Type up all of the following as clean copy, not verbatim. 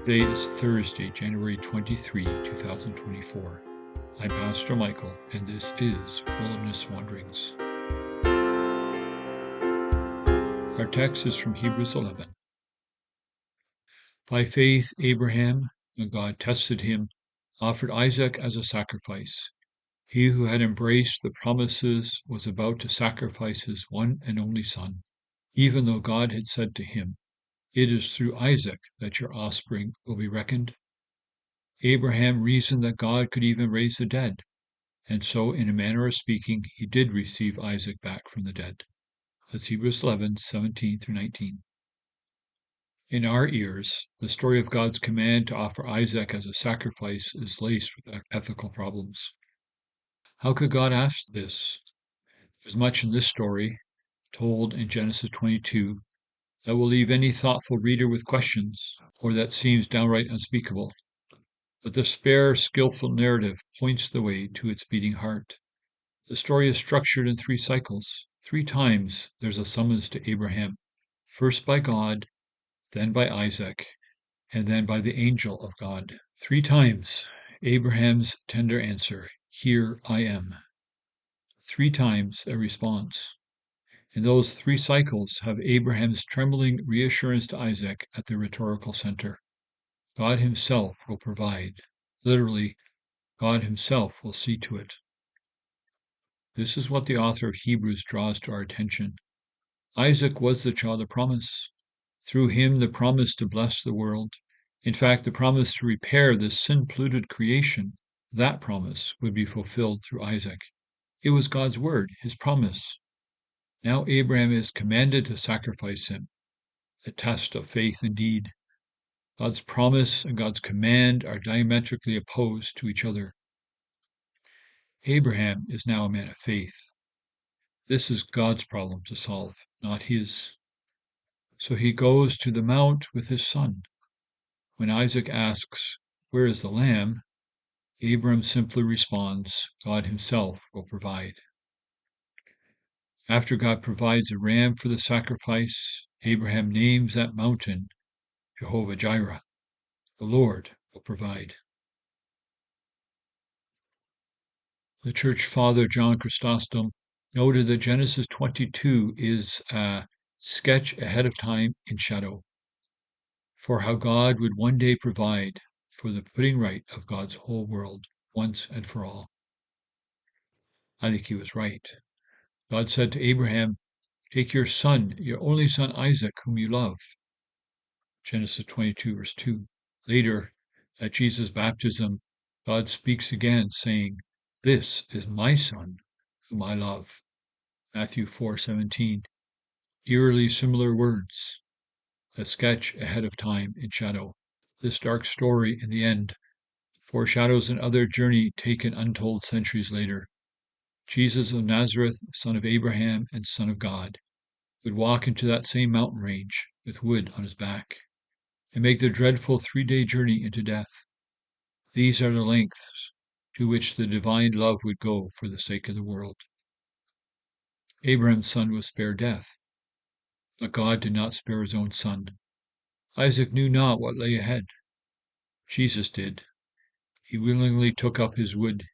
Today is Thursday, January 23, 2024. I'm Pastor Michael, and this is Wilderness Wanderings. Our text is from Hebrews 11. By faith, Abraham, when God tested him, offered Isaac as a sacrifice. He who had embraced the promises was about to sacrifice his one and only son, even though God had said to him, "It is through Isaac that your offspring will be reckoned." Abraham reasoned that God could even raise the dead, and so, in a manner of speaking, he did receive Isaac back from the dead. That's Hebrews 11, 17 through 19. In our ears, the story of God's command to offer Isaac as a sacrifice is laced with ethical problems. How could God ask this? There's much in this story, told in Genesis 22, that will leave any thoughtful reader with questions, or that seems downright unspeakable. But the spare, skillful narrative points the way to its beating heart. The story is structured in 3 cycles. 3 times there's a summons to Abraham, first by God, then by Isaac, and then by the angel of God. 3 times Abraham's tender answer, "Here I am." 3 times a response. And those 3 cycles have Abraham's trembling reassurance to Isaac at the rhetorical center. God himself will provide. Literally, God himself will see to it. This is what the author of Hebrews draws to our attention. Isaac was the child of promise. Through him, the promise to bless the world. In fact, the promise to repair this sin-polluted creation, that promise would be fulfilled through Isaac. It was God's word, his promise. Now Abraham is commanded to sacrifice him, a test of faith indeed. God's promise and God's command are diametrically opposed to each other. Abraham is now a man of faith. This is God's problem to solve, not his. So he goes to the mount with his son. When Isaac asks, "Where is the lamb?" Abram simply responds, "God himself will provide." After God provides a ram for the sacrifice, Abraham names that mountain Jehovah Jireh. The Lord will provide. The church father John Chrysostom noted that Genesis 22 is a sketch ahead of time in shadow for how God would one day provide for the putting right of God's whole world once and for all. I think he was right. God said to Abraham, "Take your son, your only son Isaac, whom you love." Genesis 22, verse 2. Later, at Jesus' baptism, God speaks again, saying, "This is my son, whom I love." Matthew 4:17. Eerily similar words. A sketch ahead of time in shadow. This dark story, in the end, foreshadows another journey taken untold centuries later. Jesus of Nazareth, son of Abraham and son of God, would walk into that same mountain range with wood on his back and make the dreadful 3-day journey into death. These are the lengths to which the divine love would go for the sake of the world. Abraham's son was spared death, but God did not spare his own son. Isaac knew not what lay ahead. Jesus did. He willingly took up his wood.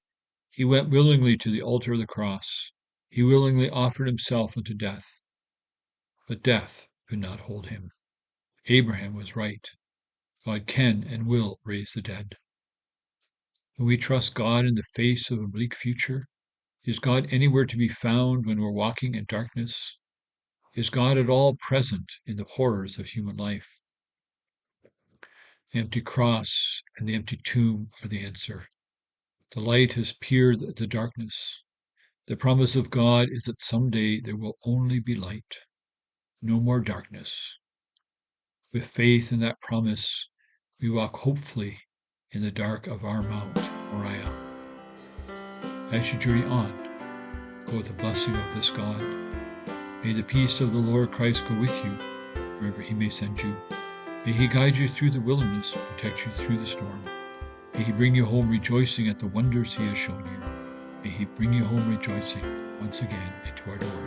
He went willingly to the altar of the cross. He willingly offered himself unto death. But death could not hold him. Abraham was right. God can and will raise the dead. Can we trust God in the face of a bleak future? Is God anywhere to be found when we're walking in darkness? Is God at all present in the horrors of human life? The empty cross and the empty tomb are the answer. The light has pierced the darkness. The promise of God is that someday there will only be light, no more darkness. With faith in that promise, we walk hopefully in the dark of our Mount Moriah. As you journey on, go with the blessing of this God. May the peace of the Lord Christ go with you wherever he may send you. May he guide you through the wilderness and protect you through the storm. May he bring you home rejoicing at the wonders he has shown you. May he bring you home rejoicing once again into our doors.